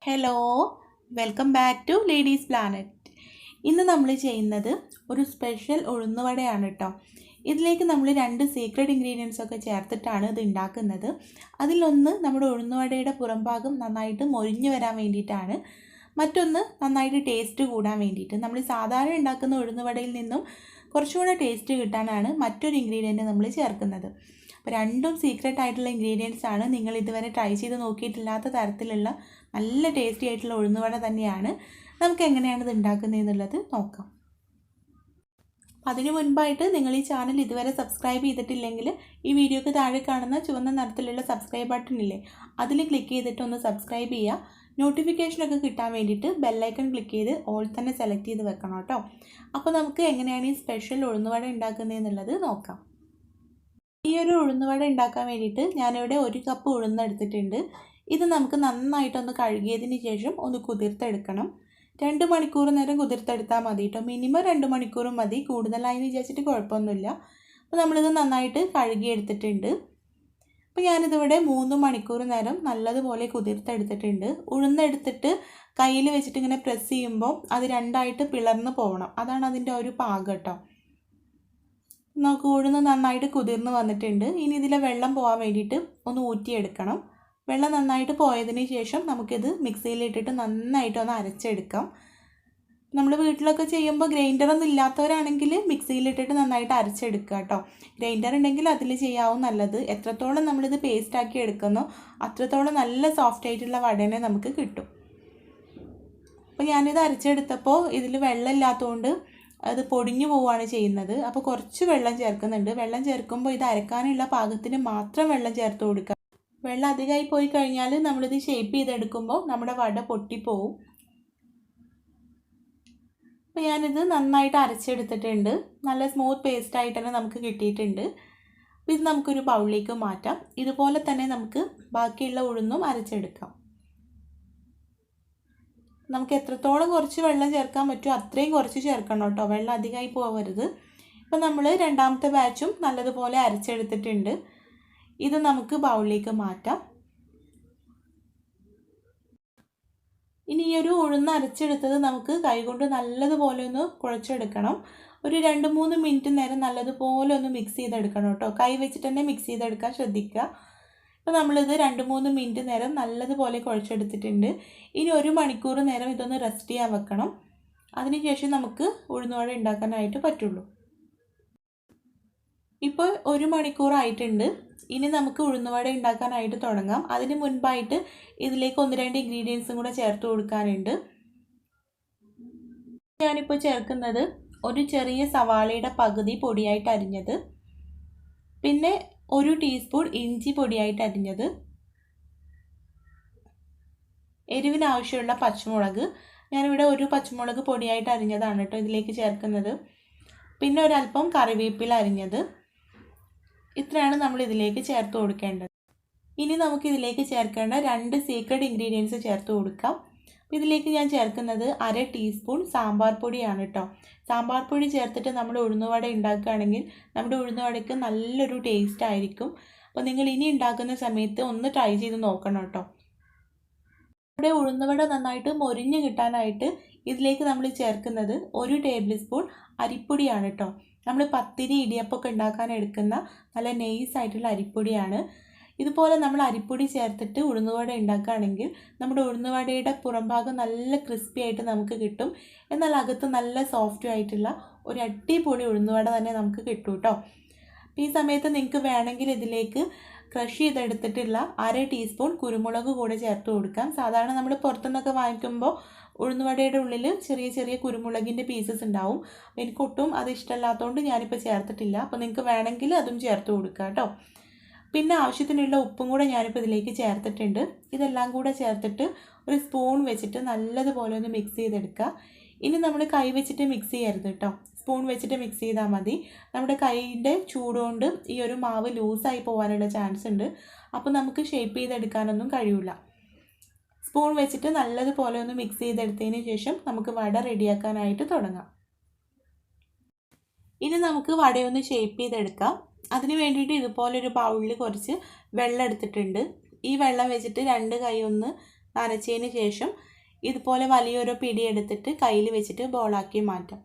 Hello, welcome back to ladies planet. ഇന്ന് നമ്മൾ ചെയ്യുന്നത് ഒരു സ്പെഷ്യൽ ഉഴുന്നുവടയാണ് കേട്ടോ. ഇതിലേക്ക് നമ്മൾ 2 സീക്രട്ട് ഇൻഗ്രീഡിയൻസ് ഒക്കെ ചേർത്തിട്ടാണ് ഇത് ഉണ്ടാക്കുന്നത്. അതിലൊന്ന് നമ്മുടെ ഉഴുന്നുവടയുടെ പുറംഭാഗം നന്നായിട്ട് മൊരിഞ്ഞു വരാൻ വേണ്ടിയിട്ടാണ്, മറ്റൊന്ന് നന്നായിട്ട് ടേസ്റ്റ് കൂടാൻ വേണ്ടിയിട്ട്. നമ്മൾ സാധാരണ ഉണ്ടാക്കുന്ന ഉഴുന്നുവടയിൽ നിന്നും കുറച്ചുകൂടെ ടേസ്റ്റ് കിട്ടാനാണ് മറ്റൊരു ഇൻഗ്രീഡിയൻറ്റ് നമ്മൾ ചേർക്കുന്നത്. അപ്പോൾ രണ്ടും സീക്രട്ട് ആയിട്ടുള്ള ഇൻഗ്രീഡിയൻസ് ആണ്. നിങ്ങൾ ഇതുവരെ ട്രൈ ചെയ്ത് നോക്കിയിട്ടില്ലാത്ത തരത്തിലുള്ള നല്ല ടേസ്റ്റി ആയിട്ടുള്ള ഉഴുന്നുവട തന്നെയാണ്. നമുക്ക് എങ്ങനെയാണ് ഇത് ഉണ്ടാക്കുന്നതെന്നുള്ളത് നോക്കാം. അതിനു മുൻപായിട്ട് നിങ്ങൾ ഈ ചാനൽ ഇതുവരെ സബ്സ്ക്രൈബ് ചെയ്തിട്ടില്ലെങ്കിൽ ഈ വീഡിയോക്ക് താഴെ കാണുന്ന ചുവന്ന നിറത്തിലുള്ള സബ്സ്ക്രൈബ് ബട്ടൺ ഇല്ലേ, അതിൽ ക്ലിക്ക് ചെയ്തിട്ട് ഒന്ന് സബ്സ്ക്രൈബ് ചെയ്യുക. നോട്ടിഫിക്കേഷനൊക്കെ കിട്ടാൻ വേണ്ടിയിട്ട് ബെല്ലൈക്കൺ ക്ലിക്ക് ചെയ്ത് ഓൾ തന്നെ സെലക്ട് ചെയ്ത് വെക്കണം കേട്ടോ. അപ്പോൾ നമുക്ക് എങ്ങനെയാണ് ഈ സ്പെഷ്യൽ ഉഴുന്നുവട ഉണ്ടാക്കുന്നതെന്നുള്ളത് നോക്കാം. ഈ ഒരു ഉഴുന്നുവട ഉണ്ടാക്കാൻ വേണ്ടിയിട്ട് ഞാനിവിടെ 1 കപ്പ് ഉഴുന്നെടുത്തിട്ടുണ്ട്. ഇത് നമുക്ക് നന്നായിട്ടൊന്ന് കഴുകിയതിന് ശേഷം ഒന്ന് കുതിർത്തെടുക്കണം. 2 മണിക്കൂർ നേരം കുതിർത്തെടുത്താൽ മതി കേട്ടോ. മിനിമം 2 മണിക്കൂർ മതി, കൂടുതലായി വിചാരിച്ചിട്ട് കുഴപ്പമൊന്നുമില്ല. അപ്പോൾ നമ്മളിത് നന്നായിട്ട് കഴുകിയെടുത്തിട്ടുണ്ട്. അപ്പോൾ ഞാനിതിവിടെ 3 മണിക്കൂർ നേരം നല്ലതുപോലെ കുതിർത്തെടുത്തിട്ടുണ്ട്. ഉഴുന്നെടുത്തിട്ട് കയ്യിൽ വെച്ചിട്ട് ഇങ്ങനെ പ്രസ് ചെയ്യുമ്പോൾ അത് രണ്ടായിട്ട് പിളർന്ന് പോകണം, അതാണ് അതിൻ്റെ ഒരു പാകം കേട്ടോ. നമുക്ക് ഉഴുന്ന് നന്നായിട്ട് കുതിർന്ന് വന്നിട്ടുണ്ട്. ഇനി ഇതിലെ വെള്ളം പോകാൻ വേണ്ടിയിട്ട് ഒന്ന് ഊറ്റിയെടുക്കണം. വെള്ളം നന്നായിട്ട് പോയതിന് ശേഷം നമുക്കിത് മിക്സിയിലിട്ടിട്ട് നന്നായിട്ടൊന്ന് അരച്ചെടുക്കാം. നമ്മൾ വീട്ടിലൊക്കെ ചെയ്യുമ്പോൾ ഗ്രൈൻഡറൊന്നും ഇല്ലാത്തവരാണെങ്കിൽ മിക്സിയിലിട്ടിട്ട് നന്നായിട്ട് അരച്ചെടുക്കുക കേട്ടോ. ഗ്രൈൻഡർ ഉണ്ടെങ്കിൽ അതിൽ ചെയ്യാവും നല്ലത്. എത്രത്തോളം നമ്മളിത് പേസ്റ്റാക്കി എടുക്കുന്നോ അത്രത്തോളം നല്ല സോഫ്റ്റ് ആയിട്ടുള്ള വടനെ നമുക്ക് കിട്ടും. അപ്പോൾ ഞാനിത് അരച്ചെടുത്തപ്പോൾ ഇതിൽ വെള്ളം ഇല്ലാത്തതുകൊണ്ട് അത് പൊടിഞ്ഞു പോവുകയാണ് ചെയ്യുന്നത്. അപ്പോൾ കുറച്ച് വെള്ളം ചേർക്കുന്നുണ്ട്. വെള്ളം ചേർക്കുമ്പോൾ ഇത് അരക്കാനുള്ള പാകത്തിന് മാത്രം വെള്ളം ചേർത്ത് കൊടുക്കുക. വെള്ളം അധികമായി പോയി കഴിഞ്ഞാൽ നമ്മളിത് ഷേപ്പ് ചെയ്തെടുക്കുമ്പോൾ നമ്മുടെ വട പൊട്ടിപ്പോവും. അപ്പോൾ ഞാനിത് നന്നായിട്ട് അരച്ചെടുത്തിട്ടുണ്ട്. നല്ല സ്മൂത്ത് പേസ്റ്റായിട്ട് തന്നെ നമുക്ക് കിട്ടിയിട്ടുണ്ട്. അപ്പോൾ ഇത് നമുക്കൊരു ബൗളിലേക്ക് മാറ്റാം. ഇതുപോലെ തന്നെ നമുക്ക് ബാക്കിയുള്ള ഉഴുന്നും അരച്ചെടുക്കാം. നമുക്ക് എത്രത്തോളം കുറച്ച് വെള്ളം ചേർക്കാൻ പറ്റുമോ അത്രയും കുറച്ച് ചേർക്കണം കേട്ടോ. വെള്ളം അധികമായി പോകരുത്. അപ്പോൾ നമ്മൾ രണ്ടാമത്തെ ബാച്ചും നല്ലതുപോലെ അരച്ചെടുത്തിട്ടുണ്ട്. ഇത് നമുക്ക് ബൗളിലേക്ക് മാറ്റാം. ഇനി ഈ ഒരു ഉഴുന്ന് അരച്ചെടുത്തത് നമുക്ക് കൈകൊണ്ട് നല്ലതുപോലെ ഒന്ന് കുഴച്ചെടുക്കണം. ഒരു 2-3 മിനിറ്റ് നേരം നല്ലതുപോലെ ഒന്ന് മിക്സ് ചെയ്തെടുക്കണം കേട്ടോ. കൈ വെച്ചിട്ട് തന്നെ മിക്സ് ചെയ്തെടുക്കാൻ ശ്രദ്ധിക്കുക. അപ്പോൾ നമ്മളിത് 2-3 മിനിറ്റ് നേരം നല്ലതുപോലെ കുഴച്ചെടുത്തിട്ടുണ്ട്. ഇനി 1 മണിക്കൂർ നേരം ഇതൊന്ന് റെസ്റ്റ് ചെയ്യാൻ വെക്കണം. അതിനുശേഷം നമുക്ക് ഉഴുന്നുവട ഉണ്ടാക്കാനായിട്ട് പറ്റുള്ളൂ. ഇപ്പോൾ 1 മണിക്കൂർ ആയിട്ടുണ്ട്. ഇനി നമുക്ക് ഉഴുന്നുവട ഉണ്ടാക്കാനായിട്ട് തുടങ്ങാം. അതിന് മുൻപായിട്ട് ഇതിലേക്ക് 1-2 ഇൻഗ്രീഡിയൻസും കൂടെ ചേർത്ത് കൊടുക്കാനുണ്ട്. ഞാനിപ്പോൾ ചേർക്കുന്നത് ഒരു ചെറിയ സവാളയുടെ പകുതി പൊടിയായിട്ട് അരിഞ്ഞത്, പിന്നെ 1 ടീസ്പൂൺ ഇഞ്ചി പൊടിയായിട്ട് അരിഞ്ഞത്, എരിവിന് ആവശ്യമുള്ള പച്ചമുളക്, ഞാനിവിടെ 1 പച്ചമുളക് പൊടിയായിട്ട് അരിഞ്ഞതാണ് കേട്ടോ ഇതിലേക്ക് ചേർക്കുന്നത്, പിന്നെ ഒരല്പം കറിവേപ്പില അരിഞ്ഞത്. ഇത്രയാണ് നമ്മൾ ഇതിലേക്ക് ചേർത്ത് കൊടുക്കേണ്ടത്. ഇനി നമുക്ക് ഇതിലേക്ക് ചേർക്കേണ്ട 2 സീക്രട്ട് ഇൻഗ്രീഡിയൻസ് ചേർത്ത് കൊടുക്കാം. ഇതിലേക്ക് ഞാൻ ചേർക്കുന്നത് 1/2 ടീസ്പൂൺ സാമ്പാർ പൊടിയാണ് കേട്ടോ. സാമ്പാർ പൊടി ചേർത്തിട്ട് നമ്മൾ ഉഴുന്നുവട ഉണ്ടാക്കുകയാണെങ്കിൽ നമ്മുടെ ഉഴുന്നുവടയ്ക്ക് നല്ലൊരു ടേസ്റ്റ് ആയിരിക്കും. അപ്പോൾ നിങ്ങൾ ഇനി ഉണ്ടാക്കുന്ന സമയത്ത് ഒന്ന് ട്രൈ ചെയ്ത് നോക്കണം കേട്ടോ. ഇവിടെ ഉഴുന്നുവട നന്നായിട്ട് മൊരിഞ്ഞ് കിട്ടാനായിട്ട് ഇതിലേക്ക് നമ്മൾ ചേർക്കുന്നത് 1 ടേബിൾ സ്പൂൺ അരിപ്പൊടിയാണ് കേട്ടോ. നമ്മൾ പത്തിരി ഇടിയപ്പമൊക്കെ ഉണ്ടാക്കാൻ എടുക്കുന്ന നല്ല നൈസായിട്ടുള്ള അരിപ്പൊടിയാണ്. ഇതുപോലെ നമ്മൾ അരിപ്പൊടി ചേർത്തിട്ട് ഉഴുന്നുവട ഉണ്ടാക്കുകയാണെങ്കിൽ നമ്മുടെ ഉഴുന്നുവടയുടെ പുറംഭാഗം നല്ല ക്രിസ്പി ആയിട്ട് നമുക്ക് കിട്ടും. എന്നാൽ അകത്ത് നല്ല സോഫ്റ്റ് ആയിട്ടുള്ള ഒരു അടിപൊളി ഉഴുന്നുവട തന്നെ നമുക്ക് കിട്ടും കേട്ടോ. ഈ സമയത്ത് നിങ്ങൾക്ക് വേണമെങ്കിൽ ഇതിലേക്ക് ക്രഷ് ചെയ്തെടുത്തിട്ടുള്ള 1/2 ടീസ്പൂൺ കുരുമുളക് കൂടെ ചേർത്ത് കൊടുക്കാം. സാധാരണ നമ്മൾ പുറത്തുനിന്നൊക്കെ വാങ്ങിക്കുമ്പോൾ ഉഴുന്നുവടയുടെ ഉള്ളിൽ ചെറിയ ചെറിയ കുരുമുളകിൻ്റെ പീസസ് ഉണ്ടാവും. എനിക്കൊട്ടും അത് ഇഷ്ടമല്ലാത്തതുകൊണ്ട് ഞാനിപ്പോൾ ചേർത്തിട്ടില്ല. അപ്പോൾ നിങ്ങൾക്ക് വേണമെങ്കിൽ അതും ചേർത്ത് കൊടുക്കാം കേട്ടോ. പിന്നെ ആവശ്യത്തിനുള്ള ഉപ്പും കൂടെ ഞാനിപ്പോൾ ഇതിലേക്ക് ചേർത്തിട്ടുണ്ട്. ഇതെല്ലാം കൂടെ ചേർത്തിട്ട് ഒരു സ്പൂൺ വെച്ചിട്ട് നല്ലതുപോലെ ഒന്ന് മിക്സ് ചെയ്തെടുക്കുക. ഇനി നമ്മൾ കൈ വെച്ചിട്ട് മിക്സ് ചെയ്യരുത് കേട്ടോ. സ്പൂൺ വെച്ചിട്ട് മിക്സ് ചെയ്താൽ മതി. നമ്മുടെ കൈയിൻ്റെ ചൂടുകൊണ്ട് ഈ ഒരു മാവ് ലൂസായി പോകാനുള്ള ചാൻസ് ഉണ്ട്. അപ്പോൾ നമുക്ക് ഷേപ്പ് ചെയ്തെടുക്കാനൊന്നും കഴിയില്ല. സ്പൂൺ വെച്ചിട്ട് നല്ലതുപോലെ ഒന്ന് മിക്സ് ചെയ്തെടുത്തതിന് ശേഷം നമുക്ക് വട റെഡിയാക്കാനായിട്ട് തുടങ്ങാം. ഇനി നമുക്ക് വടയൊന്ന് ഷേപ്പ് ചെയ്തെടുക്കാം. അതിന് വേണ്ടിയിട്ട് ഇതുപോലൊരു ബൗളിൽ കുറച്ച് വെള്ളം എടുത്തിട്ടുണ്ട്. ഈ വെള്ളം വെച്ചിട്ട് 2 കൈ ഒന്ന് നനച്ചതിന് ശേഷം ഇതുപോലെ വലിയൊരു പിടി എടുത്തിട്ട് കയ്യിൽ വെച്ചിട്ട് ബോളാക്കി മാറ്റാം.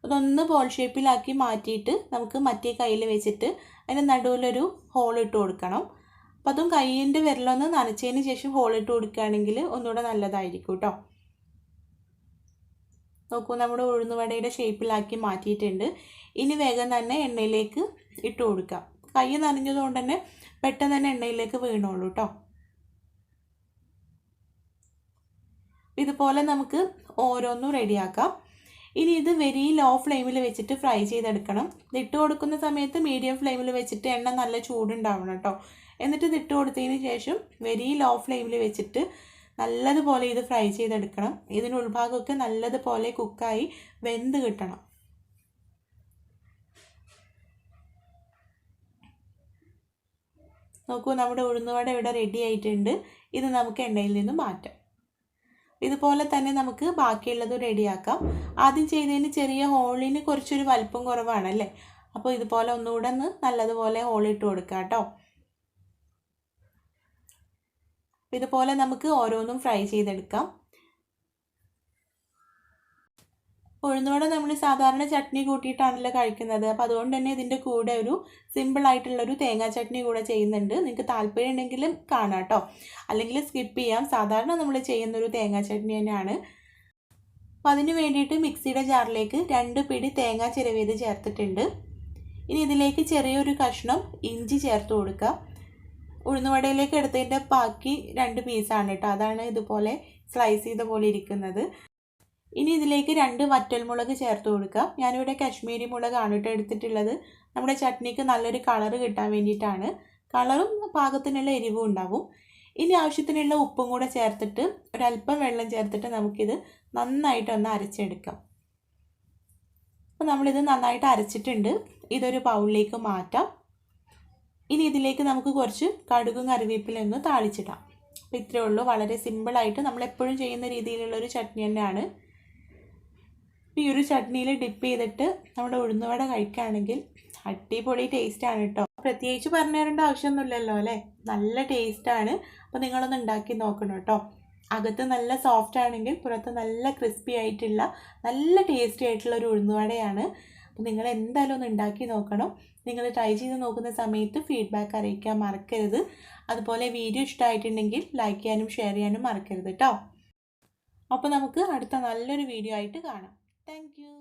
അതൊന്ന് ബോൾ ഷേപ്പിലാക്കി മാറ്റിയിട്ട് നമുക്ക് മറ്റേ കയ്യിൽ വെച്ചിട്ട് അതിൻ്റെ നടുവിലൊരു ഹോൾ ഇട്ട് കൊടുക്കണം. അപ്പോൾ അതും കയ്യിൻ്റെ വിരലൊന്ന് നനച്ചതിന് ശേഷം ഹോൾ ഇട്ട് കൊടുക്കുകയാണെങ്കിൽ ഒന്നുകൂടെ നല്ലതായിരിക്കും കേട്ടോ. നോക്കൂ, നമ്മുടെ ഉഴുന്നുവടയുടെ ഷേപ്പിലാക്കി മാറ്റിയിട്ടുണ്ട്. ഇനി വേഗം തന്നെ എണ്ണയിലേക്ക് ഇട്ട് കൊടുക്കാം. കൈ നനഞ്ഞതുകൊണ്ട് തന്നെ പെട്ടെന്ന് തന്നെ എണ്ണയിലേക്ക് വീണോളൂ കേട്ടോ. ഇതുപോലെ നമുക്ക് ഓരോന്നും റെഡിയാക്കാം. ഇനി ഇത് വെരി ലോ ഫ്ലെയിമിൽ വെച്ചിട്ട് ഫ്രൈ ചെയ്തെടുക്കണം. ഇതിട്ട് കൊടുക്കുന്ന സമയത്ത് മീഡിയം ഫ്ലെയിമിൽ വെച്ചിട്ട് എണ്ണ നല്ല ചൂടുണ്ടാവണം കേട്ടോ. എന്നിട്ട് ഇതിട്ട് കൊടുത്തതിന് ശേഷം വെരി ലോ ഫ്ലെയിമിൽ വെച്ചിട്ട് നല്ലതുപോലെ ഇത് ഫ്രൈ ചെയ്തെടുക്കണം. ഇതിന് ഉൾഭാഗമൊക്കെ നല്ലതുപോലെ കുക്കായി വെന്ത് കിട്ടണം. നോക്കൂ, നമ്മുടെ ഉഴുന്നുവട ഇവിടെ റെഡി ആയിട്ടുണ്ട്. ഇത് നമുക്ക് എണ്ണയിൽ നിന്ന് മാറ്റാം. ഇതുപോലെ തന്നെ നമുക്ക് ബാക്കിയുള്ളത് റെഡിയാക്കാം. ആദ്യം ചെയ്തതിന് ചെറിയ ഹോളിന് കുറച്ചൊരു വലിപ്പം കുറവാണല്ലേ, അപ്പോൾ ഇതുപോലെ ഒന്നുകൂടെ നല്ലതുപോലെ ഹോളിട്ട് കൊടുക്കാം കേട്ടോ. ഇതുപോലെ നമുക്ക് ഓരോന്നും ഫ്രൈ ചെയ്തെടുക്കാം. ഉഴുന്നുവട നമ്മൾ സാധാരണ ചട്നി കൂട്ടിയിട്ടാണല്ലോ കഴിക്കുന്നത്. അപ്പോൾ അതുകൊണ്ട് തന്നെ ഇതിൻ്റെ കൂടെ ഒരു സിമ്പിളായിട്ടുള്ളൊരു തേങ്ങാ ചട്നി കൂടെ ചെയ്യുന്നുണ്ട്. നിങ്ങൾക്ക് താല്പര്യം ഉണ്ടെങ്കിലും കാണാം കേട്ടോ, അല്ലെങ്കിൽ സ്കിപ്പ് ചെയ്യാം. സാധാരണ നമ്മൾ ചെയ്യുന്നൊരു തേങ്ങാ ചട്നി തന്നെയാണ്. അപ്പോൾ അതിന് വേണ്ടിയിട്ട് മിക്സിയുടെ ജാറിലേക്ക് 2 പിടി തേങ്ങ ചിരവിയത് ചേർത്തിട്ടുണ്ട്. ഇനി ഇതിലേക്ക് ചെറിയൊരു കഷ്ണം ഇഞ്ചി ചേർത്ത് കൊടുക്കുക. ഉഴുന്നുവടയിലേക്ക് എടുത്തതിൻ്റെ ബാക്കി 2 പീസാണ് കേട്ടോ, അതാണ് ഇതുപോലെ സ്ലൈസ് ചെയ്ത പോലെ ഇരിക്കുന്നത്. ഇനി ഇതിലേക്ക് 2 വറ്റൽമുളക് ചേർത്ത് കൊടുക്കുക. ഞാനിവിടെ കാശ്മീരി മുളകാണ് കേട്ടോ എടുത്തിട്ടുള്ളത്. നമ്മുടെ ചട്നിക്ക് നല്ലൊരു കളറ് കിട്ടാൻ വേണ്ടിയിട്ടാണ്. കളറും പാകത്തിനുള്ള എരിവും ഉണ്ടാവും. ഇനി ആവശ്യത്തിനുള്ള ഉപ്പും കൂടെ ചേർത്തിട്ട് ഒരല്പം വെള്ളം ചേർത്തിട്ട് നമുക്കിത് നന്നായിട്ടൊന്ന് അരച്ചെടുക്കാം. അപ്പോൾ നമ്മളിത് നന്നായിട്ട് അരച്ചിട്ടുണ്ട്. ഇതൊരു ബൗളിലേക്ക് മാറ്റാം. ഇനി ഇതിലേക്ക് നമുക്ക് കുറച്ച് കടുകും കറിവേപ്പിലൊന്ന് താളിച്ചിടാം. അപ്പോൾ ഇത്രയേ ഉള്ളൂ. വളരെ സിമ്പിളായിട്ട് നമ്മളെപ്പോഴും ചെയ്യുന്ന രീതിയിലുള്ളൊരു ചട്നി തന്നെയാണ്. ഈ ഒരു ചട്നിയിൽ ഡിപ്പ് ചെയ്തിട്ട് നമ്മുടെ ഉഴുന്നുവട കഴിക്കുകയാണെങ്കിൽ അടിപൊളി ടേസ്റ്റാണ് കേട്ടോ. പ്രത്യേകിച്ച് പറഞ്ഞു തരേണ്ട ആവശ്യമൊന്നുമില്ലല്ലോ അല്ലേ, നല്ല ടേസ്റ്റാണ്. അപ്പോൾ നിങ്ങളൊന്ന് ഉണ്ടാക്കി നോക്കണം കേട്ടോ. അകത്ത് നല്ല സോഫ്റ്റ് ആണെങ്കിൽ പുറത്ത് നല്ല ക്രിസ്പി ആയിട്ടുള്ള നല്ല ടേസ്റ്റി ആയിട്ടുള്ള ഒരു ഉഴുന്നുവടയാണ്. അപ്പോൾ നിങ്ങൾ എന്തായാലും ഒന്ന് ഉണ്ടാക്കി നോക്കണം. നിങ്ങൾ ട്രൈ ചെയ്ത് നോക്കുന്ന സമയത്ത് ഫീഡ്ബാക്ക് അറിയിക്കാൻ മറക്കരുത്. അതുപോലെ വീഡിയോ ഇഷ്ടമായിട്ടുണ്ടെങ്കിൽ ലൈക്ക് ചെയ്യാനും ഷെയർ ചെയ്യാനും മറക്കരുത് കേട്ടോ. അപ്പോൾ നമുക്ക് അടുത്ത നല്ലൊരു വീഡിയോ ആയിട്ട് കാണാം. Thank you.